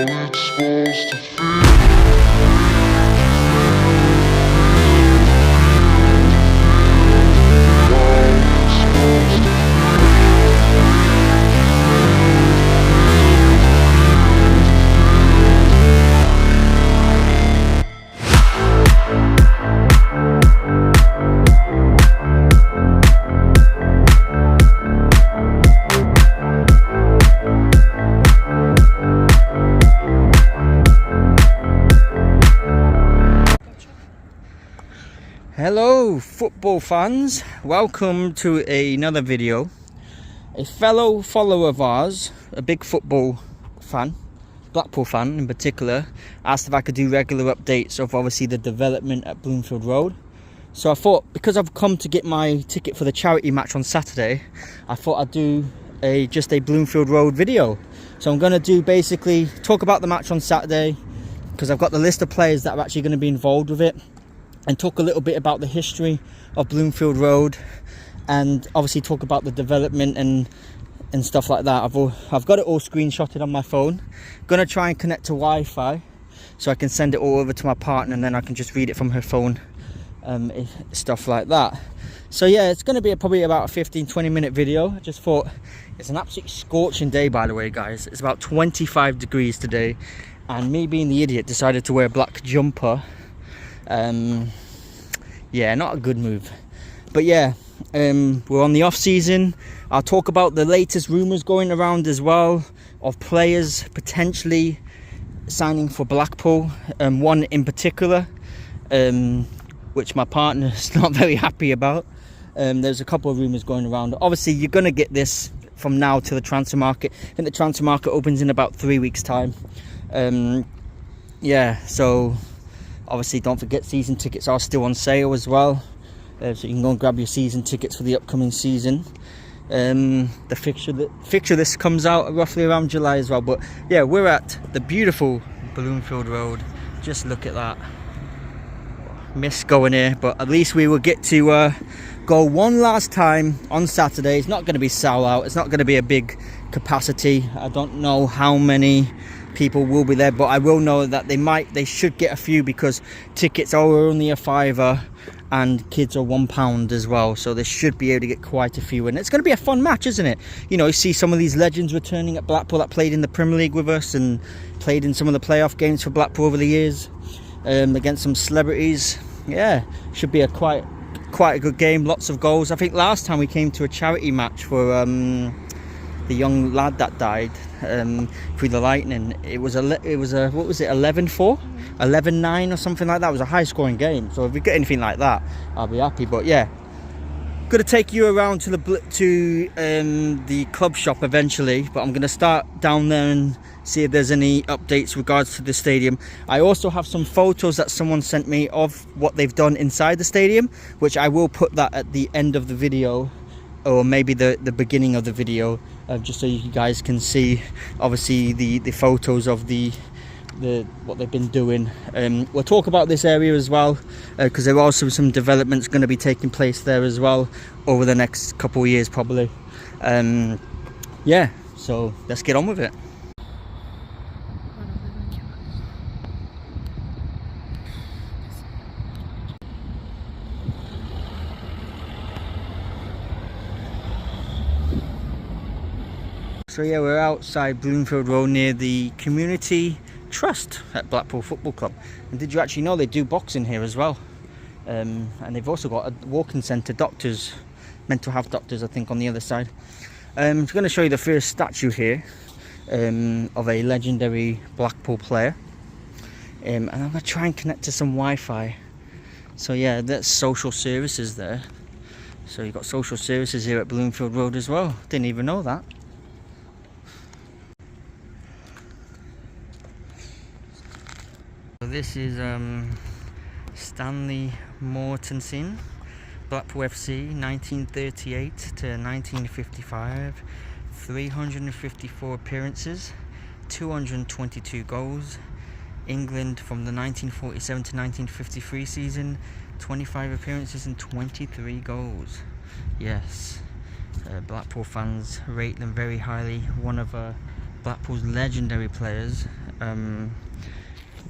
it's supposed to feel. Hello football fans, welcome to another video. A fellow follower of ours, a big football fan, Blackpool fan in particular, asked if I could do regular updates of obviously the development at Bloomfield Road. So I thought, because I've come to get my ticket for the charity match on Saturday, I thought I'd do just a Bloomfield Road video. So I'm going to do basically talk about the match on Saturday, because I've got the list of players that are actually going to be involved with it, and talk a little bit about the history of Bloomfield Road, and obviously talk about the development and stuff like that. I've got it all screenshotted on my phone. Gonna try and connect to Wi-Fi so I can send it all over to my partner, and then I can just read it from her phone, stuff like that. So yeah, it's gonna be probably about a 15-20 minute video. I just thought, it's an absolutely scorching day, by the way, guys. It's about 25 degrees today, and me being the idiot decided to wear a black jumper. Yeah, not a good move, but yeah, we're on the off season. I'll talk about the latest rumors going around as well of players potentially signing for Blackpool, one in particular, which my partner's not very happy about. There's a couple of rumors going around. Obviously you're going to get this from now to the transfer market. I think the transfer market opens in about 3 weeks time. Yeah, so obviously don't forget, season tickets are still on sale as well, so you can go and grab your season tickets for the upcoming season. The fixture list comes out roughly around July as well. But yeah, we're at the beautiful Bloomfield Road. Just look at that. Mist going here, but at least we will get to go one last time on Saturday. It's not going to be sell out, it's not going to be a big capacity. I don't know how many people will be there, but I will know that they should get a few, because tickets are only a £5 and kids are £1 as well, so they should be able to get quite a few. And it's going to be a fun match, isn't it? You know, you see some of these legends returning at Blackpool that played in the Premier League with us and played in some of the playoff games for Blackpool over the years, against some celebrities. Yeah, should be a quite a good game, lots of goals. I think last time we came to a charity match for the young lad that died through the lightning, it was a what was it, 11-4, 11-9 or something like that. It was a high scoring game, so if we get anything like that, I'll be happy. But yeah, gonna take you around to the club shop eventually, but I'm gonna start down there and see if there's any updates regards to the stadium. I also have some photos that someone sent me of what they've done inside the stadium, which I will put that at the end of the video, or maybe the beginning of the video, just so you guys can see obviously the photos of the what they've been doing. We'll talk about this area as well, because there are also some developments going to be taking place there as well over the next couple of years probably. Yeah, so let's get on with it. So yeah, we're outside Bloomfield Road near the Community Trust at Blackpool Football Club. And did you actually know they do boxing here as well? And they've also got a walking centre, doctors, mental health doctors I think, on the other side. I'm going to show you the first statue here of a legendary Blackpool player. And I'm going to try and connect to some Wi-Fi. So yeah, that's social services there. So you've got social services here at Bloomfield Road as well. Didn't even know that. So this is Stanley Mortensen, Blackpool FC, 1938 to 1955, 354 appearances, 222 goals. England from the 1947 to 1953 season, 25 appearances and 23 goals. Yes, Blackpool fans rate them very highly. One of Blackpool's legendary players.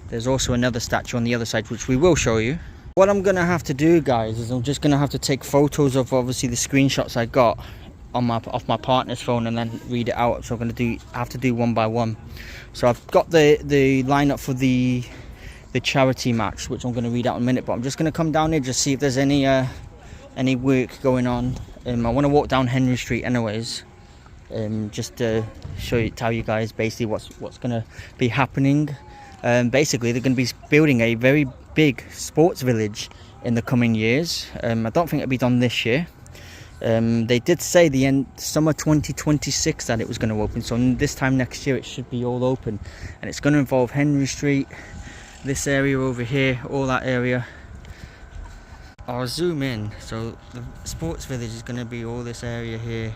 There's also another statue on the other side, which we will show you. What I'm going to have to do, guys, is I'm just going to have to take photos of obviously the screenshots I got on off my partner's phone and then read it out. So I'm going to have to do one by one. So I've got the lineup for the charity match, which I'm going to read out in a minute. But I'm just going to come down here just see if there's any work going on. I want to walk down Henry Street anyways, just to tell you guys basically what's going to be happening. Basically, they're going to be building a very big sports village in the coming years. I don't think it'll be done this year. They did say summer 2026 that it was going to open, so this time next year it should be all open, and it's going to involve Henry Street, this area over here, all that area. I'll zoom in. So the sports village is going to be all this area here,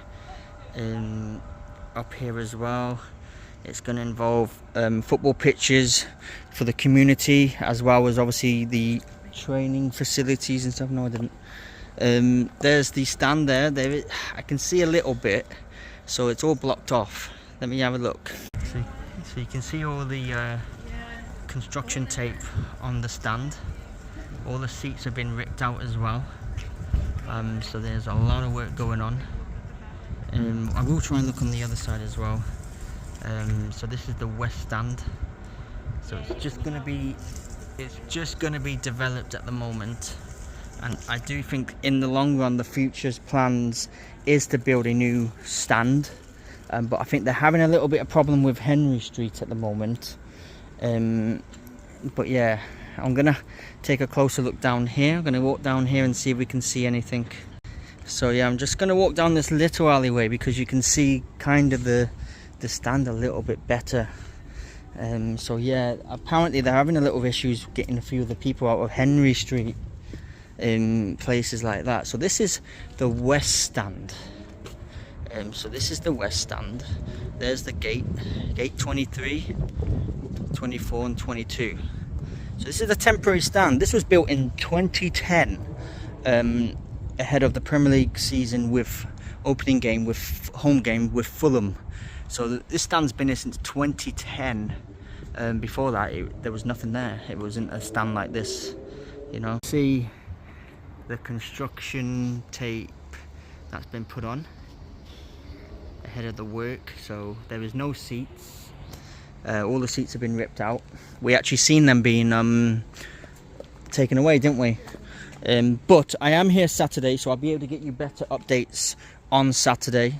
up here as well. It's going to involve football pitches for the community, as well as obviously the training facilities and stuff. No, I didn't. There's the stand there. I can see a little bit, so it's all blocked off. Let me have a look. So you can see all the construction tape on the stand. All the seats have been ripped out as well. So there's a lot of work going on. I will try and look on the other side as well. So this is the west stand. So it's just going to be developed at the moment, and I do think in the long run the future's plans is to build a new stand, but I think they're having a little bit of problem with Henry Street at the moment. But yeah, I'm gonna take a closer look down here. I'm gonna walk down here and see if we can see anything. So yeah, I'm just gonna walk down this little alleyway because you can see kind of the stand a little bit better. So yeah, apparently they're having a little issues getting a few of the people out of Henry Street in places like that. So this is the west stand. So this is the west stand. There's the gate 23, 24 and 22. So this is a temporary stand. This was built in 2010, ahead of the Premier League season with home game with Fulham. So this stand's been here since 2010. Before that, there was nothing there. It wasn't a stand like this, you know. See the construction tape that's been put on ahead of the work. So there is no seats. All the seats have been ripped out. We actually seen them being taken away, didn't we? But I am here Saturday, so I'll be able to get you better updates on Saturday.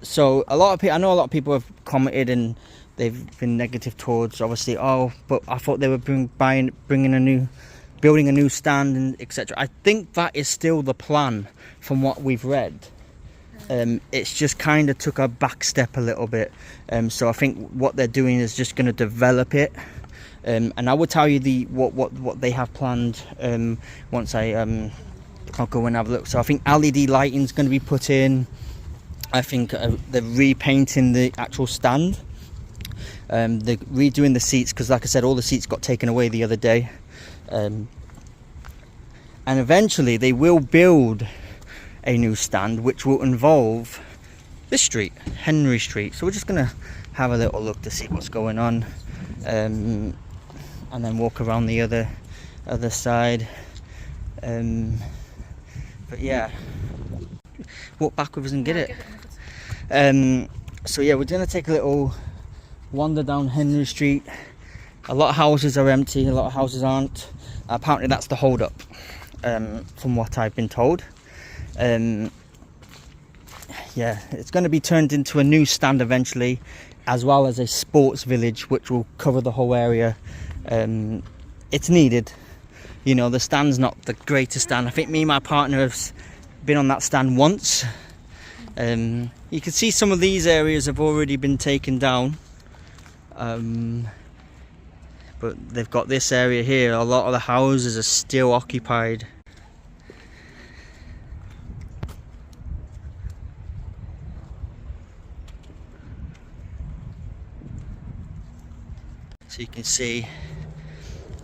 So I know a lot of people have commented and they've been negative towards, obviously, but I thought they were building a new stand and etc. I think that is still the plan from what we've read. It's just kind of took a back step a little bit. So I think what they're doing is just going to develop it. And I will tell you what they have planned once I'll go and have a look. So I think LED lighting is going to be put in. I think they're repainting the actual stand. They're redoing the seats because, like I said, all the seats got taken away the other day. And eventually they will build a new stand which will involve this street, Henry Street. So we're just going to have a little look to see what's going on, and then walk around the other side. But yeah, walk backwards and get it. So yeah, we're going to take a little wander down Henry Street. A lot of houses are empty, a lot of houses aren't. Apparently that's the hold up, from what I've been told. Yeah, it's going to be turned into a new stand eventually, as well as a sports village which will cover the whole area. It's needed. You know, the stand's not the greatest stand. I think me and my partner have been on that stand once. You can see some of these areas have already been taken down, but they've got this area here. A lot of the houses are still occupied. So you can see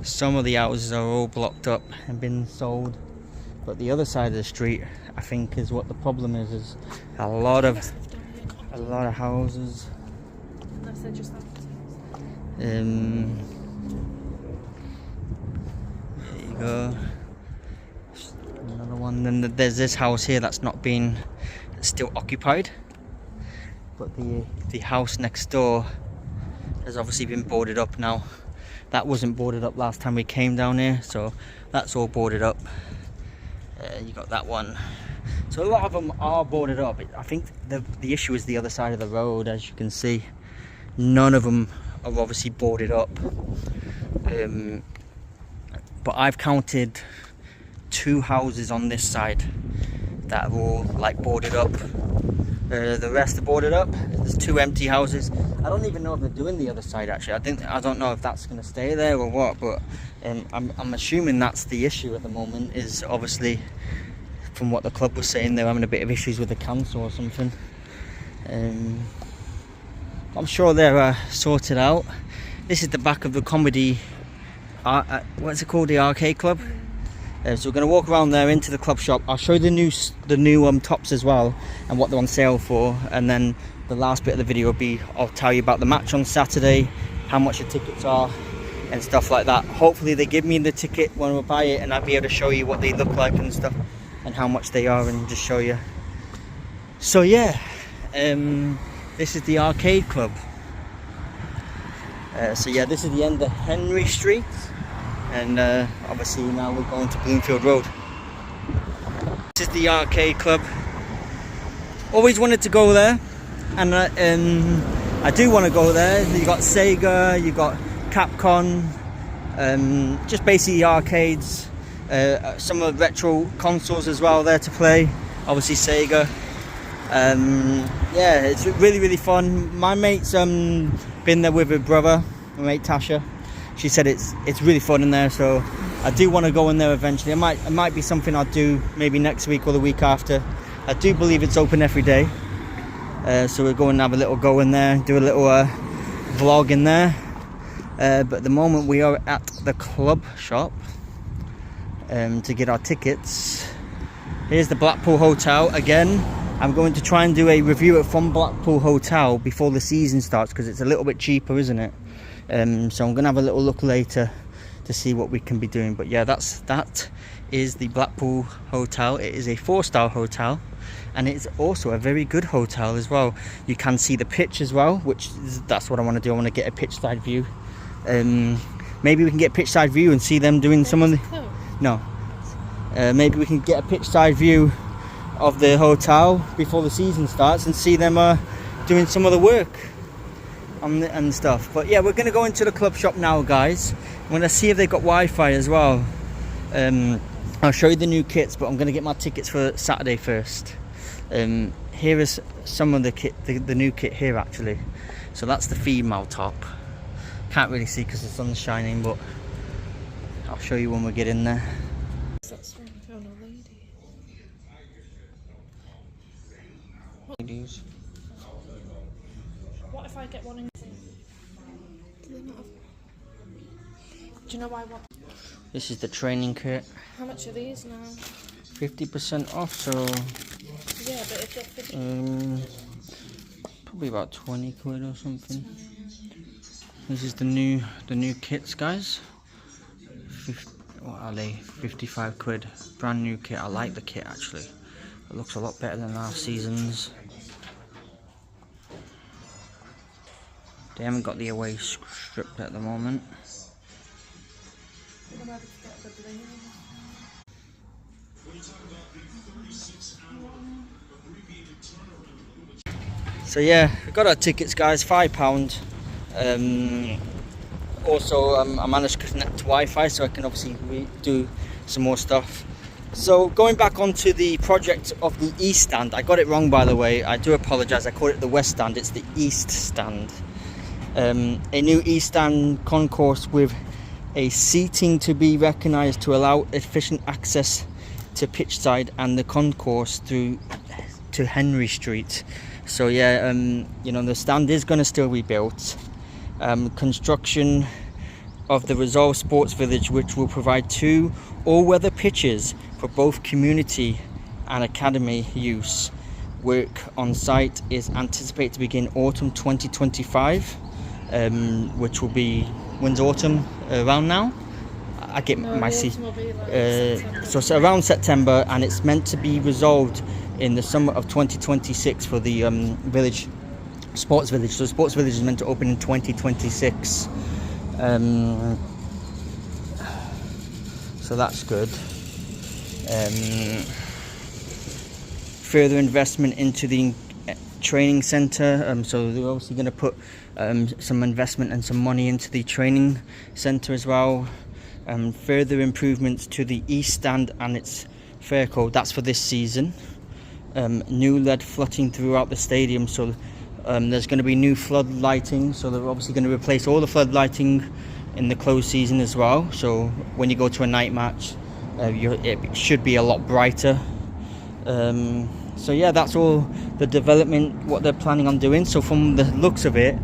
some of the houses are all blocked up and been sold, but the other side of the street, I think, is what the problem is a lot of A lot of houses. Unless they're just There you go. Another one. Then there's this house here that's not been still occupied, but the house next door has obviously been boarded up now. That wasn't boarded up last time we came down here, so that's all boarded up. You got that one. So a lot of them are boarded up. I think the issue is the other side of the road, as you can see. None of them are obviously boarded up. But I've counted 2 houses on this side that are all like boarded up. The rest are boarded up. There's 2 empty houses. I don't even know if they're doing the other side actually. I don't know if that's going to stay there or what, but I'm assuming that's the issue at the moment, is obviously from what the club was saying, they're having a bit of issues with the council or something. I'm sure they're sorted out. This is the back of the comedy, what's it called, the arcade club. So we're going to walk around there into the club shop. I'll show you the new tops as well and what they're on sale for, and then the last bit of the video will be, I'll tell you about the match on Saturday, how much the tickets are and stuff like that. Hopefully they give me the ticket when we buy it and I'll be able to show you what they look like and stuff and how much they are, and just show you. So yeah, this is the arcade club. So yeah, this is the end of Henry Street, and obviously now we're going to Bloomfield Road. This is the arcade club. Always wanted to go there, and I do want to go there. You got Sega, you got Capcom, just basically arcades. Some of the retro consoles as well there to play, obviously Sega. Yeah, it's really fun. My mate's been there with her brother, my mate Tasha. She said it's really fun in there, so I do want to go in there eventually. It might be something I'll do maybe next week or the week after. I do believe it's open every day, so we'll go and have a little go in there, do a little vlog in there. But at the moment we are at the club shop to get our tickets. Here's the Blackpool Hotel again. I'm going to try and do a review from Blackpool Hotel before the season starts, because it's a little bit cheaper, isn't it? So I'm going to have a little look later to see what we can be doing. But yeah, that is the Blackpool Hotel. It is a 4-star hotel, and it's also a very good hotel as well. You can see the pitch as well, that's what I want to do. I want to get a pitch side view. Maybe we can get a pitch side view and see them doing some of the... No. Maybe we can get a pitch side view of the hotel before the season starts and see them doing some of the work and stuff. But yeah, we're going to go into the club shop now, guys. I'm going to see if they've got Wi-Fi as well. I'll show you the new kits, but I'm going to get my tickets for Saturday first. Here is some of the kit, the new kit here actually. So that's the female top. Can't really see because the sun's shining, but I'll show you when we get in there. That's from a lady. Ladies. What if I get one in? Do they not have... Do you know why I want? This is the training kit. How much are these now? 50% off, so Yeah, but if they're 50... probably about 20 quid or something. This is the new kits, guys. What are they? 55 quid. Brand new kit. I like the kit actually. It looks a lot better than last season's. They haven't got the away strip at the moment. So yeah, we got our tickets, guys. £5. Also, I managed to connect to Wi-Fi, so I can obviously do some more stuff. So going back onto the project of the East Stand, I got it wrong, by the way. I do apologise. I called it the West Stand. It's the East Stand. A new East Stand concourse with a seating to be recognised to allow efficient access to pitch side and the concourse through to Henry Street. So yeah, you know, the stand is going to still be built. Construction of the Resolve Sports Village, which will provide 2 all-weather pitches for both community and academy use. Work on site is anticipated to begin autumn 2025, which will be, when's autumn? Around now? I get No, my the see. autumn will be like September. So it's around September, and it's meant to be resolved in the summer of 2026 for the village, sports village. So the sports village is meant to open in 2026. So that's good. Further investment into the training centre. So they're obviously going to put some investment and some money into the training centre as well. Further improvements to the east stand and its fair code. That's for this season. New LED flooding throughout the stadium. So there's going to be new flood lighting. So they're obviously going to replace all the flood lighting in the closed season as well. So when you go to a night match, it should be a lot brighter. So yeah, that's all the development, what they're planning on doing. So from the looks of it,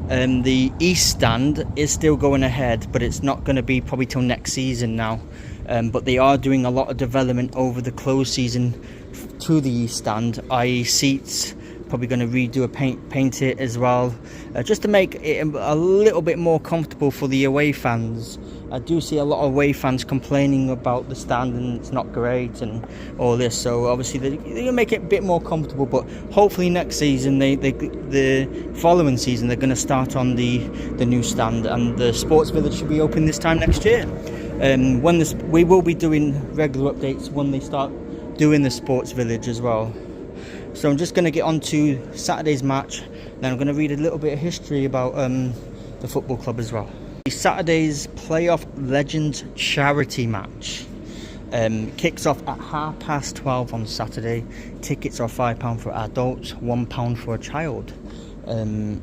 the east stand is still going ahead, but it's not going to be probably till next season now. But they are doing a lot of development over the closed season to the east stand, i.e. seats, probably going to redo paint it as well, just to make it a little bit more comfortable for the away fans. I do see a lot of away fans complaining about the stand and it's not great and all this, so obviously they'll make it a bit more comfortable. But hopefully next season, the following season, they're going to start on the new stand, and the sports village should be open this time next year. We will be doing regular updates when they start doing the sports village as well. So I'm just going to get on to Saturday's match, then I'm going to read a little bit of history about the football club as well. Saturday's Playoff Legends charity match kicks off at 12:30 on Saturday. Tickets are £5 for adults, £1 for a child.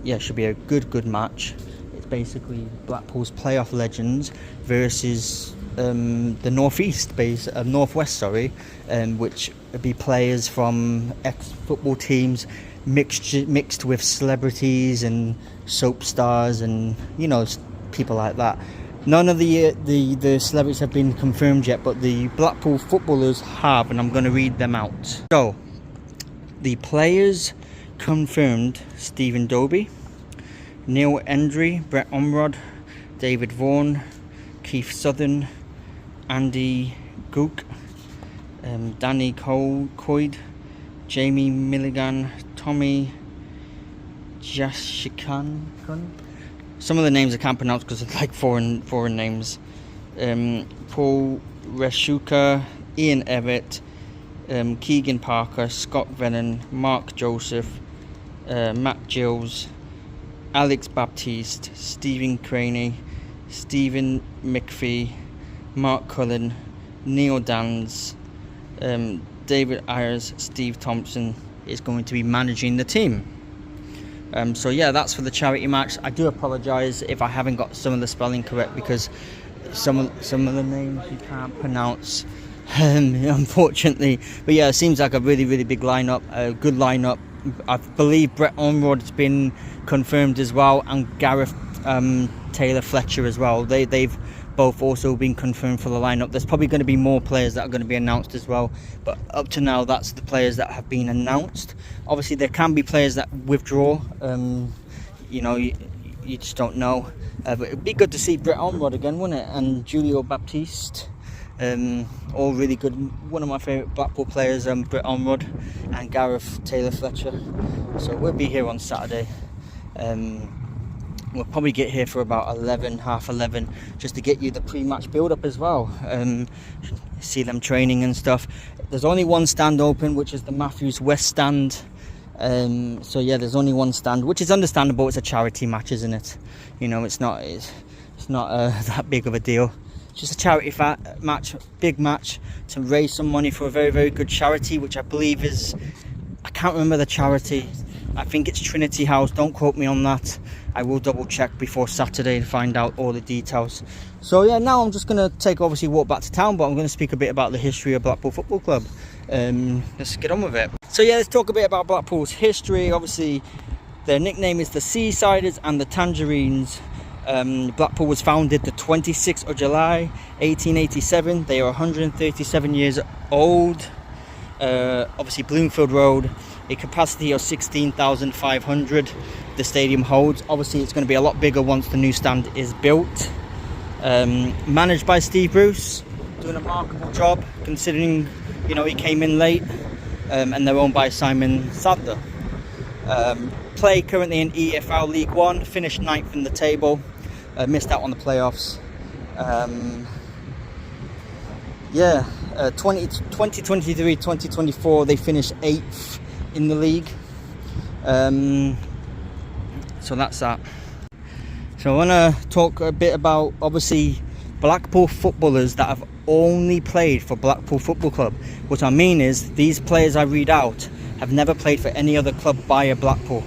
Yeah, should be a good match. It's basically Blackpool's Playoff Legends versus the northwest, which would be players from ex-football teams mixed with celebrities and soap stars and people like that. None of the celebrities have been confirmed yet, but the Blackpool footballers have, and I'm going to read them out. So the players confirmed: Stephen Dobie, Neil Endry, Brett Omrod, David Vaughan, Keith Southern, Andy Gook, Danny Coyd, Jamie Milligan, Tommy Jashikan. Some of the names I can't pronounce because it's like foreign names. Paul Reshuka, Ian Everett, Keegan Parker, Scott Vennon, Mark Joseph, Matt Gills, Alex Baptiste, Stephen Craney, Stephen McPhee, Mark Cullen, Neil Dans, David Ayers, Steve Thompson is going to be managing the team. So yeah, that's for the charity match. I do apologise if I haven't got some of the spelling correct, because some of the names you can't pronounce, unfortunately. But yeah, it seems like a really big lineup, a good lineup. I believe Brett Onrod's been confirmed as well, and Gareth Taylor Fletcher as well. They've both also been confirmed for the lineup. There's probably going to be more players that are going to be announced as well, but up to now, that's the players that have been announced. Obviously, there can be players that withdraw. You just don't know. But it'd be good to see Brett Onrod again, wouldn't it? And Julio Baptiste. All really good. One of my favourite Blackpool players, Brett Onrod and Gareth Taylor Fletcher. So we'll be here on Saturday. We'll probably get here for about 11, just to get you the pre-match build-up as well. See them training and stuff. There's only one stand open, which is the Matthews West stand. So yeah, there's only one stand, which is understandable. It's a charity match, isn't it? It's not that big of a deal. It's just a charity match, big match, to raise some money for a very good charity, which I believe is, I can't remember the charity. I think it's Trinity House. Don't quote me on that. I will double check before Saturday to find out all the details. So yeah, now I'm just going to walk back to town, but I'm going to speak a bit about the history of Blackpool Football Club. Let's get on with it. So yeah, let's talk a bit about Blackpool's history. Obviously, their nickname is the Seasiders and the Tangerines. Blackpool was founded the 26th of July 1887. They are 137 years old. Obviously Bloomfield Road, a capacity of 16,500 the stadium holds. Obviously it's going to be a lot bigger once the new stand is built. Managed by Steve Bruce, doing a remarkable job considering, you know, he came in late. And they're owned by Simon Sadler. Play currently in EFL League One, finished 9th in the table, missed out on the playoffs. 2023-2024 they finished 8th in the league. So that's that. So I want to talk a bit about, obviously, Blackpool footballers that have only played for Blackpool Football Club. What I mean is, these players I read out have never played for any other club by a Blackpool.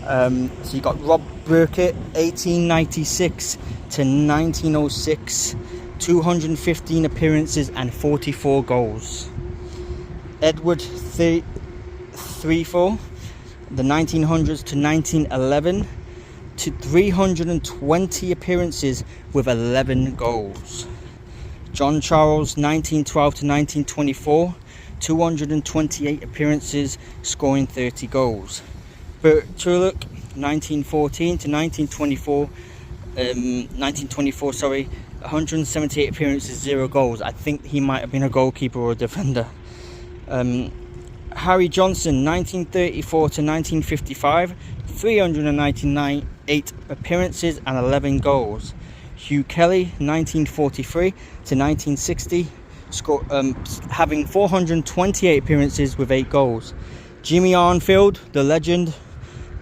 So you got Rob Burkett, 1896 to 1906, 215 appearances and 44 goals. Edward Threefor, the 1900s to 1911, to 320 appearances with 11 goals. John Charles, 1912 to 1924, 228 appearances, scoring 30 goals. Bert Turlock, 1914 to 1924, 178 appearances, 0 goals. I think he might have been a goalkeeper or a defender. Harry Johnson, 1934 to 1955, 398 appearances and 11 goals. Hugh Kelly, 1943 to 1960, having 428 appearances with 8 goals. Jimmy Arnfield, the legend,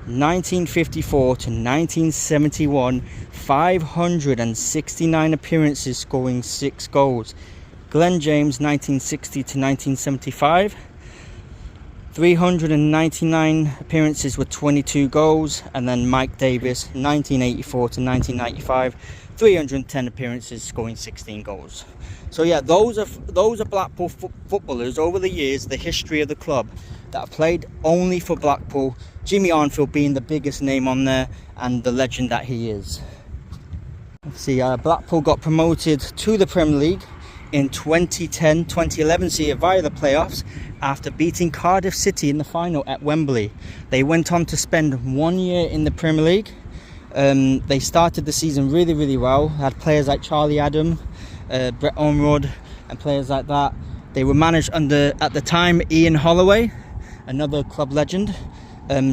1954 to 1971, 569 appearances, scoring 6 goals. Glenn James, 1960 to 1975, 399 appearances with 22 goals. And then Mike Davis, 1984 to 1995, 310 appearances, scoring 16 goals. So yeah, those are Blackpool footballers over the years, the history of the club, that have played only for Blackpool. Jimmy Arnfield being the biggest name on there and the legend that he is. Let's see, Blackpool got promoted to the Premier League in 2010-2011 season via the playoffs after beating Cardiff City in the final at Wembley. They went on to spend 1 year in the Premier League. They started the season really well, had players like Charlie Adam, Brett Ormrod and players like that. They were managed under, at the time, Ian Holloway, another club legend.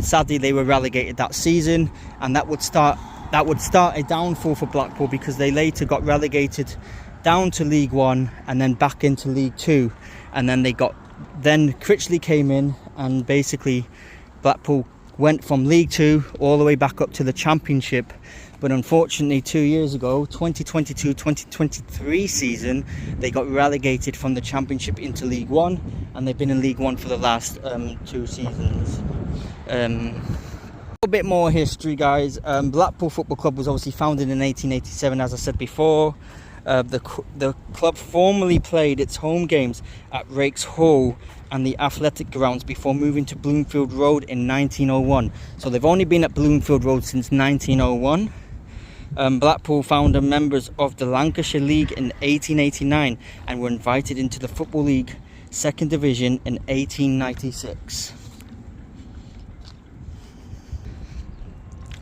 Sadly they were relegated that season, and that would start a downfall for Blackpool, because they later got relegated down to League One and then back into League Two, and then Critchley came in, and basically Blackpool went from League Two all the way back up to the Championship. But unfortunately 2 years ago, 2022-2023 season, they got relegated from the Championship into League One, and they've been in League One for the last 2 seasons. A bit more history, guys. Blackpool Football Club was obviously founded in 1887, as I said before. The club formerly played its home games at Rakes Hall and the athletic grounds before moving to Bloomfield Road in 1901. So they've only been at Bloomfield Road since 1901. Blackpool founder members of the Lancashire League in 1889 and were invited into the Football League 2nd Division in 1896.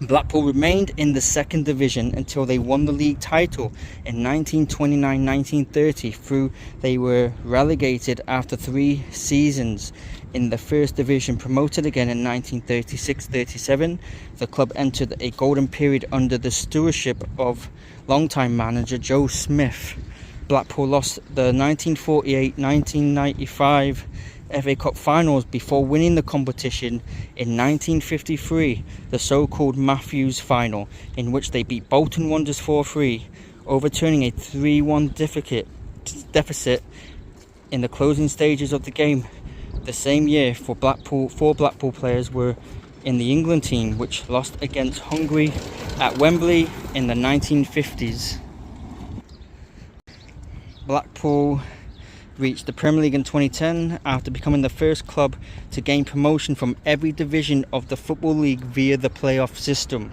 Blackpool remained in the 2nd Division until they won the league title in 1929-1930. They were relegated after 3 seasons in the 1st Division, promoted again in 1936-37. The club entered a golden period under the stewardship of longtime manager Joe Smith. Blackpool lost the 1948-1995 FA Cup finals before winning the competition in 1953, the so-called Matthews final, in which they beat Bolton Wanderers 4-3, overturning a 3-1 deficit in the closing stages of the game. The same year, 4 Blackpool players were in the England team, which lost against Hungary at Wembley in the 1950s. Blackpool reached the Premier League in 2010 after becoming the first club to gain promotion from every division of the Football League via the playoff system.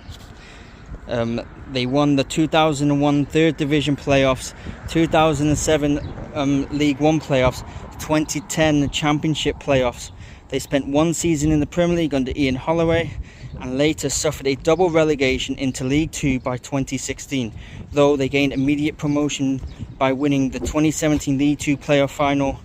They won the 2001 Third Division playoffs, 2007 League One playoffs, 2010 Championship playoffs. They spent one season in the Premier League under Ian Holloway and later suffered a double relegation into League Two by 2016, though they gained immediate promotion by winning the 2017 League Two playoff final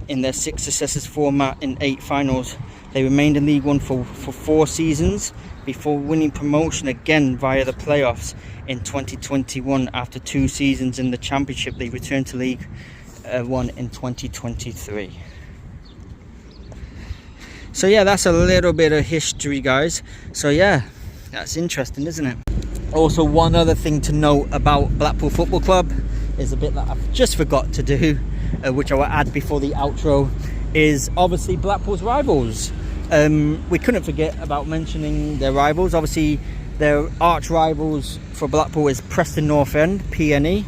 in their 6 successive format in 8 finals. They remained in League One for 4 seasons before winning promotion again via the playoffs in 2021. After 2 seasons in the Championship, they returned to League One in 2023. So yeah, that's a little bit of history, guys. So yeah, that's interesting, isn't it? Also, one other thing to note about Blackpool Football Club is a bit that I've just forgot to do, which I will add before the outro, is obviously Blackpool's rivals. We couldn't forget about mentioning their rivals. Obviously, their arch rivals for Blackpool is Preston North End, PNE,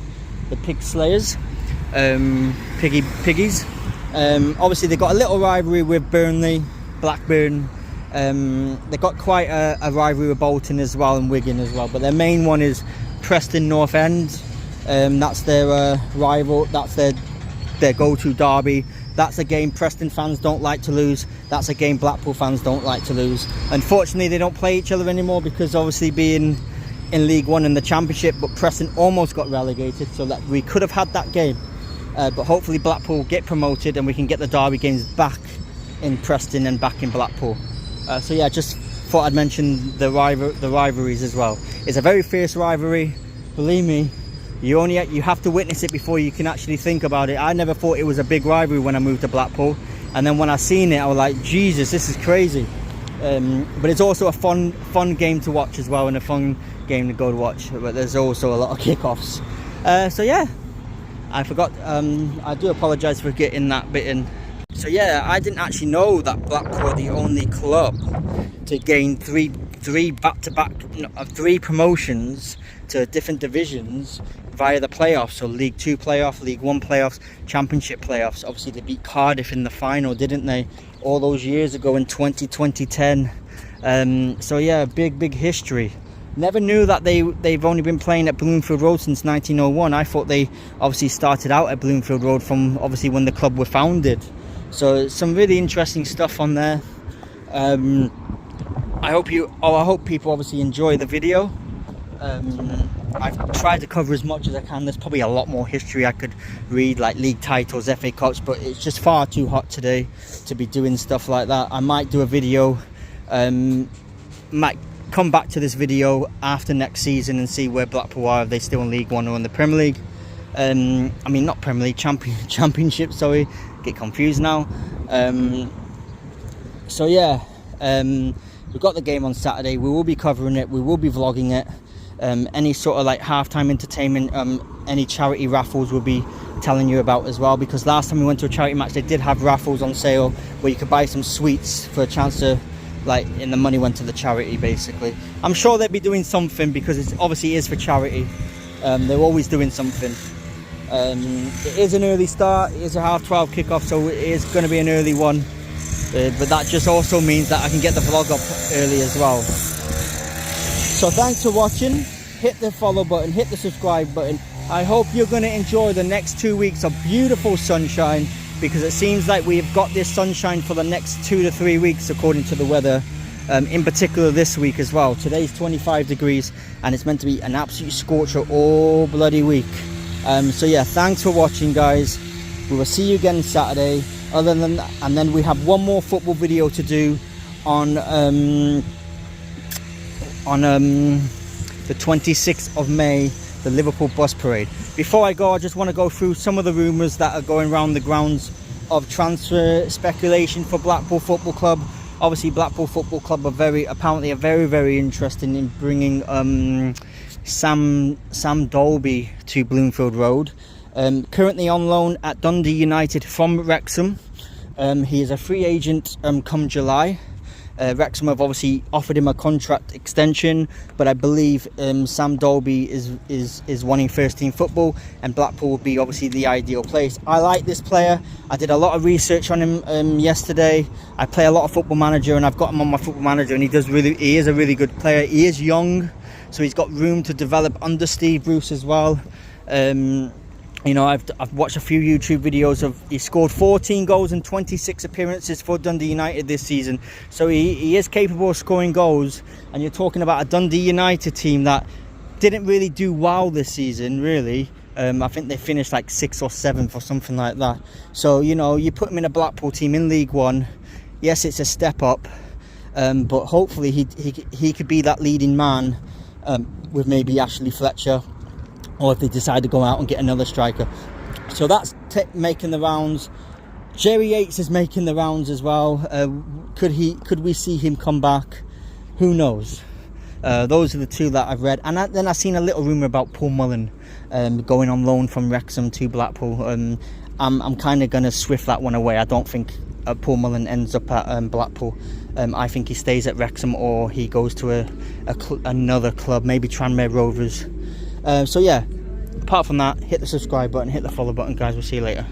the Pig Slayers, Piggies. Obviously, they've got a little rivalry with Burnley, Blackburn. They've got quite a rivalry with Bolton as well and Wigan as well. But their main one is Preston North End. That's their rival. That's their go-to derby. That's a game Preston fans don't like to lose. That's a game Blackpool fans don't like to lose. Unfortunately, they don't play each other anymore because obviously being in League One and the Championship, but Preston almost got relegated, so that we could have had that game. But hopefully Blackpool get promoted and we can get the derby games back in Preston and back in Blackpool. So yeah, just thought I'd mention the rivalries as well. It's a very fierce rivalry. Believe me, you have to witness it before you can actually think about it. I never thought it was a big rivalry when I moved to Blackpool, and then when I seen it I was like, Jesus, this is crazy. But it's also a fun game to watch as well, and a fun game to go to watch. But there's also a lot of kickoffs. So yeah, I forgot. I do apologise for getting that bit in. So yeah, I didn't actually know that Blackpool are the only club to gain three promotions to different divisions via the playoffs. So League 2 playoff, League 1 playoffs, Championship playoffs. Obviously they beat Cardiff in the final, didn't they, all those years ago in 2010. So yeah, big history. Never knew that they've only been playing at Bloomfield Road since 1901. I thought they obviously started out at Bloomfield Road from obviously when the club were founded. So some really interesting stuff on there. I hope people obviously enjoy the video. I've tried to cover as much as I can. There's probably a lot more history I could read, like league titles, FA Cups, but it's just far too hot today to be doing stuff like that. I might do a video, might come back to this video after next season and see where Blackpool are, if they're still in League One or in the Premier League. I mean, not Premier League, Championship, sorry, get confused now. So yeah, we've got the game on Saturday. We will be covering it, we will be vlogging it. Any sort of like halftime entertainment, any charity raffles we'll be telling you about as well, because last time we went to a charity match they did have raffles on sale where you could buy some sweets for a chance to, like, and the money went to the charity basically. I'm sure they'll be doing something because it obviously is for charity. They're always doing something. It is an early start, it is a 12:30 kickoff, so it is going to be an early one, but that just also means that I can get the vlog up early as well. So thanks for watching. Hit the follow button, hit the subscribe button. I hope you're going to enjoy the next 2 weeks of beautiful sunshine, because it seems like we've got this sunshine for the next 2 to 3 weeks according to the weather. In particular this week as well. Today's 25 degrees and it's meant to be an absolute scorcher all bloody week. So yeah, thanks for watching, guys. We will see you again Saturday. Other than that, and then we have one more football video to do on the 26th of May, the Liverpool bus parade. Before I go, I just want to go through some of the rumours that are going around the grounds of transfer speculation for Blackpool Football Club. Obviously Blackpool Football Club are apparently very interested in bringing Sam Dolby to Bloomfield Road. Currently on loan at Dundee United from Wrexham. He is a free agent come July. Wrexham have obviously offered him a contract extension, but I believe Sam Dolby is wanting first team football, and Blackpool would be obviously the ideal place. I like this player. I did a lot of research on him yesterday. I play a lot of Football Manager and I've got him on my Football Manager, and he is a really good player. He is young, so he's got room to develop under Steve Bruce as well. You know, I've watched a few YouTube videos of he scored 14 goals in 26 appearances for Dundee United this season, so he is capable of scoring goals. And you're talking about a Dundee United team that didn't really do well this season, really. I think they finished like 6th or 7th or something like that. So, you know, you put him in a Blackpool team in League One. Yes, it's a step up, but hopefully he could be that leading man with maybe Ashley Fletcher, or if they decide to go out and get another striker. So that's making the rounds. Jerry Yates is making the rounds as well. Could we see him come back? Who knows? Those are the two that I've read. And then I've seen a little rumour about Paul Mullen going on loan from Wrexham to Blackpool. I'm kind of going to swift that one away. I don't think Paul Mullen ends up at Blackpool. I think he stays at Wrexham, or he goes to another club, maybe Tranmere Rovers. So yeah, apart from that, hit the subscribe button, hit the follow button, guys. We'll see you later.